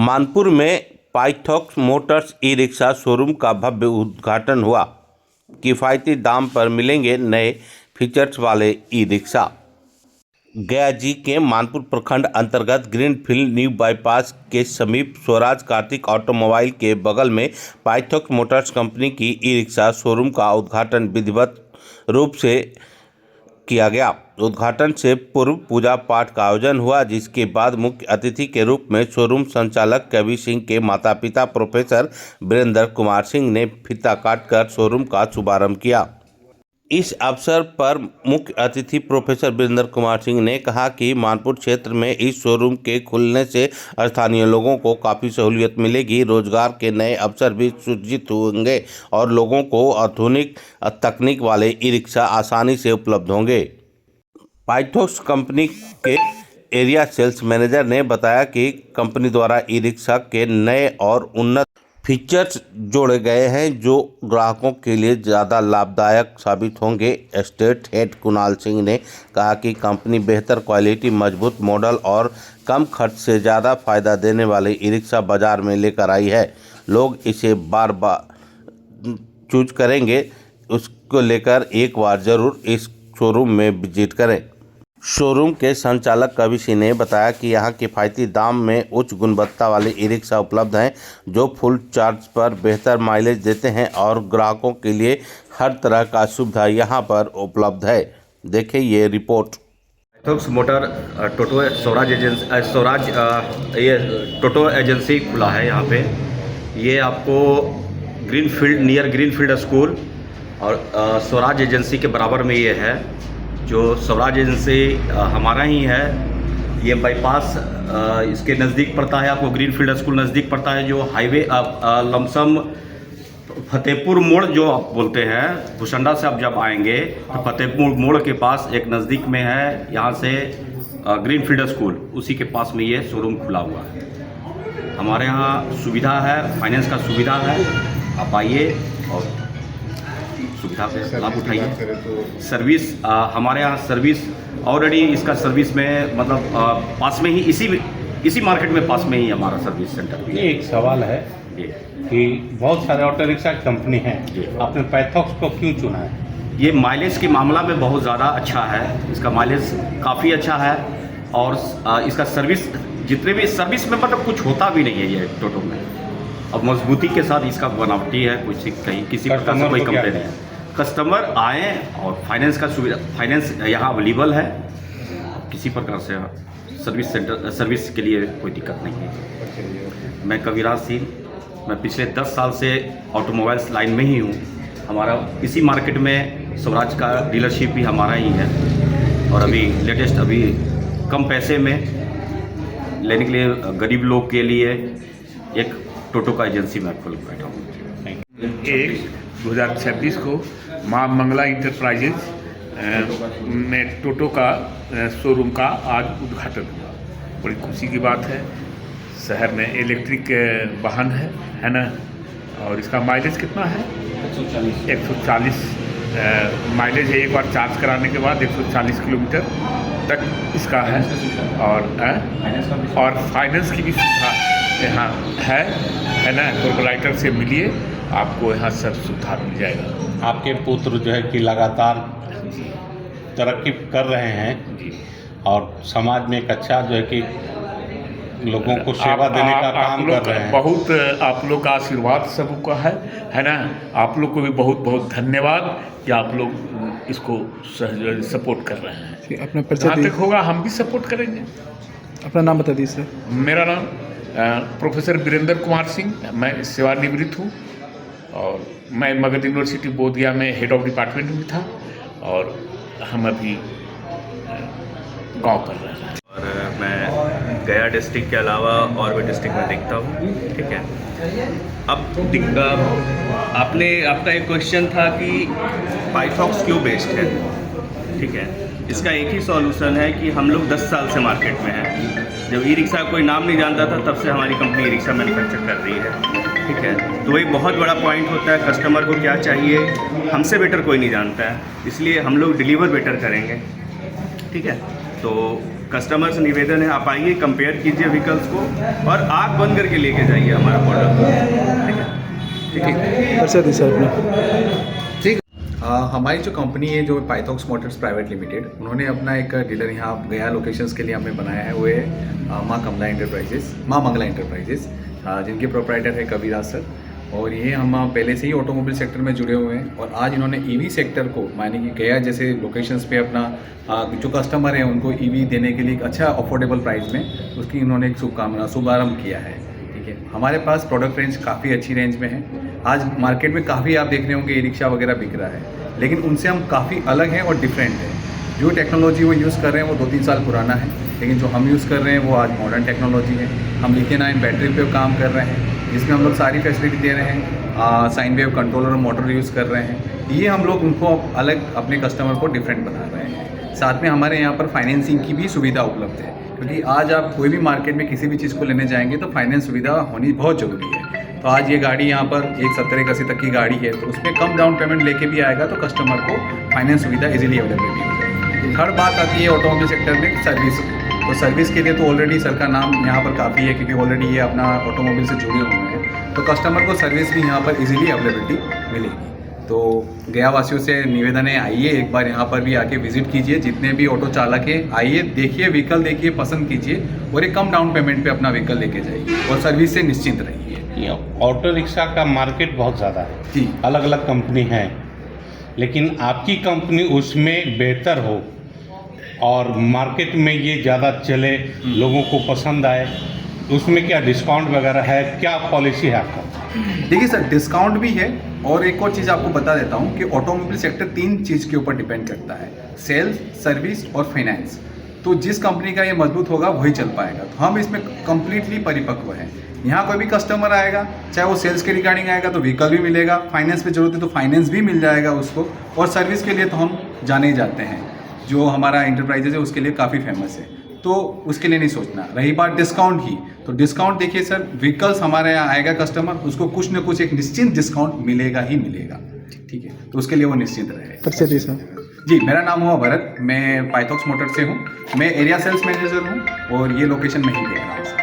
मानपुर में पाइथॉक्स Motors e rickshaw showroom का भव्य उद्घाटन हुआ। किफ़ायती दाम पर मिलेंगे नए फीचर्स वाले ई रिक्शा। गया जी के मानपुर प्रखंड अंतर्गत ग्रीनफील्ड न्यू बाईपास के समीप स्वराज कार्तिक ऑटोमोबाइल के बगल में पाइथॉक्स मोटर्स कंपनी की ई रिक्शा शोरूम का उद्घाटन विधिवत रूप से किया गया। उद्घाटन से पूर्व पूजा पाठ का आयोजन हुआ, जिसके बाद मुख्य अतिथि के रूप में शोरूम संचालक कवि सिंह के माता पिता प्रोफेसर वीरेंद्र कुमार सिंह ने फीता काटकर शोरूम का शुभारंभ किया। इस अवसर पर मुख्य अतिथि प्रोफेसर वीरेंद्र कुमार सिंह ने कहा कि मानपुर क्षेत्र में इस शोरूम के खुलने से स्थानीय लोगों को काफ़ी सहूलियत मिलेगी, रोजगार के नए अवसर भी सृजित होंगे और लोगों को आधुनिक तकनीक वाले ई रिक्शा आसानी से उपलब्ध होंगे। पाइथॉक्स कंपनी के एरिया सेल्स मैनेजर ने बताया कि कंपनी द्वारा ई रिक्शा के नए और उन्नत फीचर्स जोड़े गए हैं, जो ग्राहकों के लिए ज़्यादा लाभदायक साबित होंगे। एस्टेट हेड कुणाल सिंह ने कहा कि कंपनी बेहतर क्वालिटी, मजबूत मॉडल और कम खर्च से ज़्यादा फायदा देने वाले ई रिक्शा बाज़ार में लेकर आई है। लोग इसे बार बार चूज करेंगे, उसको लेकर एक बार ज़रूर इस शोरूम में विजिट करें। शोरूम के संचालक कवि सिंह ने बताया कि यहाँ किफ़ायती दाम में उच्च गुणवत्ता वाले ई रिक्शा उपलब्ध हैं, जो फुल चार्ज पर बेहतर माइलेज देते हैं और ग्राहकों के लिए हर तरह का सुविधा यहाँ पर उपलब्ध है। देखें ये रिपोर्ट। पाइथॉक्स मोटर टोटो ये टोटो एजेंसी खुला है यहाँ पे। ये आपको ग्रीनफील्ड स्कूल और स्वराज एजेंसी के बराबर में ये है। जो स्वराज एजेंसी हमारा ही है, ये बाईपास इसके नज़दीक पड़ता है। आपको ग्रीनफील्ड स्कूल नज़दीक पड़ता है, जो हाईवे लमसम फतेहपुर मोड़ जो आप बोलते हैं, भुसंडा से आप जब आएंगे तो फतेहपुर मोड़ के पास एक नज़दीक में है, यहाँ से ग्रीनफील्ड स्कूल, उसी के पास में ये शोरूम खुला हुआ है। हमारे यहाँ सुविधा है, फाइनेंस का सुविधा है। आप आइए और सुविधा पे लाभ उठाइए। सर्विस हमारे यहाँ सर्विस ऑलरेडी इसका सर्विस में मतलब पास में ही इसी मार्केट में पास में ही हमारा सर्विस सेंटर भी है। एक सवाल है कि बहुत सारे ऑटो रिक्शा कंपनी हैं, आपने पाइथॉक्स को क्यों चुना है? ये माइलेज के मामला में बहुत ज़्यादा अच्छा है, इसका माइलेज काफ़ी अच्छा है और इसका सर्विस जितने भी सर्विस में मतलब कुछ होता भी नहीं है ये टोटो में, और मजबूती के साथ इसका बनावटी है, कुछ कहीं किसी प्रकार से कोई कंप्लेन नहीं है। कस्टमर आए और फाइनेंस का सुविधा, फाइनेंस यहाँ अवेलेबल है, किसी प्रकार से सर्विस के लिए कोई दिक्कत नहीं है। मैं कविराज सिंह, मैं पिछले 10 साल से ऑटोमोबाइल्स लाइन में ही हूँ। हमारा इसी मार्केट में स्वराज का डीलरशिप भी हमारा ही है, और अभी लेटेस्ट कम पैसे में लेने के लिए गरीब लोग के लिए एक टोटो का एजेंसी में खोल बैठा हूँ। 2026 को माँ मंगला इंटरप्राइजेज में टोटो का शोरूम का आज उद्घाटन हुआ। बड़ी खुशी की बात है। शहर में इलेक्ट्रिक वाहन है ना, और इसका माइलेज कितना है? 140 माइलेज है। एक बार चार्ज कराने के बाद 140 किलोमीटर तक इसका है, और फाइनेंस की भी सुविधा यहाँ है ना। कॉर्पोरेटर से मिलिए, आपको यहाँ सब सुविधा मिल जाएगा। आपके पुत्र जो है कि लगातार तरक्की कर रहे हैं और समाज में एक अच्छा जो है कि लोगों को सेवा देने का काम कर रहे हैं। बहुत आप लोग का आशीर्वाद सबका है ना। आप लोग को भी बहुत बहुत धन्यवाद कि आप लोग इसको सपोर्ट कर रहे हैं। अपना जहाँ तक होगा हम भी सपोर्ट करेंगे। अपना नाम बता दीजिए सर। मेरा नाम प्रोफेसर वीरेंद्र कुमार सिंह, मैं सेवानिवृत्त हूँ और मैं मगध यूनिवर्सिटी बोधगया में हेड ऑफ डिपार्टमेंट भी था, और हम अभी गांव कर रहे हैं। और मैं गया डिस्ट्रिक्ट के अलावा और भी डिस्ट्रिक्ट में देखता हूँ। ठीक है, अब आपका एक क्वेश्चन था कि पाइथॉक्स क्यों बेस्ट है। ठीक है, इसका एक ही सॉल्यूशन है कि हम लोग 10 साल से मार्केट में हैं। जब ई रिक्शा कोई नाम नहीं जानता था, तब से हमारी कंपनी ई रिक्शा मैन्युफैक्चर कर रही है। ठीक है, तो वही बहुत बड़ा पॉइंट होता है, कस्टमर को क्या चाहिए हमसे बेटर कोई नहीं जानता है, इसलिए हम लोग डिलीवर बेटर करेंगे। ठीक है, तो कस्टमर से निवेदन है, आप आइए, कंपेयर कीजिए व्हीकल्स को और आँख बंद करके लेके जाइए हमारा प्रोडक्ट। ठीक है। परिचय दी सर अपना। हमारी जो कंपनी है जो पाइथॉक्स मोटर्स प्राइवेट लिमिटेड, उन्होंने अपना एक डीलर यहाँ गया लोकेशंस के लिए हमने बनाया है। वो है माँ मंगला इंटरप्राइजेस, जिनके प्रोप्राइटर है कविराज सर। और ये हम पहले से ही ऑटोमोबाइल सेक्टर में जुड़े हुए हैं और आज इन्होंने ईवी सेक्टर को, माने कि गया जैसे लोकेशंस पे अपना जो कस्टमर है उनको ईवी देने के लिए एक अच्छा अफोर्डेबल प्राइस में उसकी इन्होंने एक शुभारंभ किया है। ठीक है, हमारे पास प्रोडक्ट रेंज काफ़ी अच्छी रेंज में है। आज मार्केट में काफ़ी आप देख रहे होंगे ई रिक्शा वगैरह बिक रहा है, लेकिन उनसे हम काफ़ी अलग हैं और डिफरेंट है। जो टेक्नोलॉजी वो यूज़ कर रहे हैं वो 2-3 साल पुराना है, लेकिन जो हम यूज़ कर रहे हैं वो आज मॉडर्न टेक्नोलॉजी है। हम लिथियम आयन बैटरी पे काम कर रहे हैं, जिसमें हम लोग सारी फैसिलिटी दे रहे हैं। साइन वेव कंट्रोलर और मोटर यूज़ कर रहे हैं। ये हम लोग उनको अलग अपने कस्टमर को डिफरेंट बना रहे हैं। साथ में हमारे यहाँ पर फाइनेंसिंग की भी सुविधा उपलब्ध है, क्योंकि आज आप कोई भी मार्केट में किसी भी चीज़ को लेने जाएंगे तो फाइनेंस सुविधा होनी बहुत ज़रूरी है। तो आज ये गाड़ी यहाँ पर एक 70-80 तक की गाड़ी है, तो उसमें कम डाउन पेमेंट लेके भी आएगा तो कस्टमर को फाइनेंस सुविधा इजीली अवेलेबिलिटी हो जाएगी। थर्ड बात आती है ऑटोमोबाइल सेक्टर में सर्विस। तो सर्विस के लिए तो ऑलरेडी सर का नाम यहाँ पर काफ़ी है, क्योंकि ऑलरेडी ये अपना ऑटोमोबाइल से जुड़े हुए हैं, तो कस्टमर को सर्विस भी यहाँ पर इजीली अवेलेबिलिटी मिलेगी। तो गया वासियों से निवेदन है, आइए एक बार यहाँ पर भी आके विजिट कीजिए। जितने भी ऑटो चालक हैं आइए, देखिए व्हीकल, देखिए, पसंद कीजिए और एक कम डाउन पेमेंट पे अपना व्हीकल लेके जाइए और सर्विस से निश्चिंत रहिए। ऑटो रिक्शा का मार्केट बहुत ज़्यादा है जी, अलग अलग कंपनी हैं, लेकिन आपकी कंपनी उसमें बेहतर हो और मार्केट में ये ज़्यादा चले, लोगों को पसंद आए, उसमें क्या डिस्काउंट वगैरह है, क्या पॉलिसी है आपका? देखिए सर, डिस्काउंट भी है और एक और चीज़ आपको बता देता हूँ कि ऑटोमोबाइल सेक्टर 3 चीज़ के ऊपर डिपेंड करता है, सेल्स, सर्विस और फाइनेंस। तो जिस कंपनी का ये मजबूत होगा वही चल पाएगा। तो हम इसमें कम्प्लीटली परिपक्व हैं। यहाँ कोई भी कस्टमर आएगा, चाहे वो सेल्स के रिगार्डिंग आएगा तो व्हीकल भी मिलेगा, फाइनेंस पे जरूरत है तो फाइनेंस भी मिल जाएगा उसको, और सर्विस के लिए तो हम जाने ही जाते हैं। जो हमारा इंटरप्राइजेज है उसके लिए काफ़ी फेमस है, तो उसके लिए नहीं सोचना। रही बात डिस्काउंट की, तो डिस्काउंट देखिए सर, व्हीकल्स हमारे यहाँ आएगा कस्टमर, उसको कुछ न कुछ एक निश्चित डिस्काउंट मिलेगा ही मिलेगा। ठीक है, तो उसके लिए वो निश्चिंत रहे। परिचय दी सर। जी, मेरा नाम हुआ भरत, मैं पाइथॉक्स मोटर से हूँ। मैं एरिया सेल्स मैनेजर हूँ और ये लोकेशन में ही देख रहा हूँ।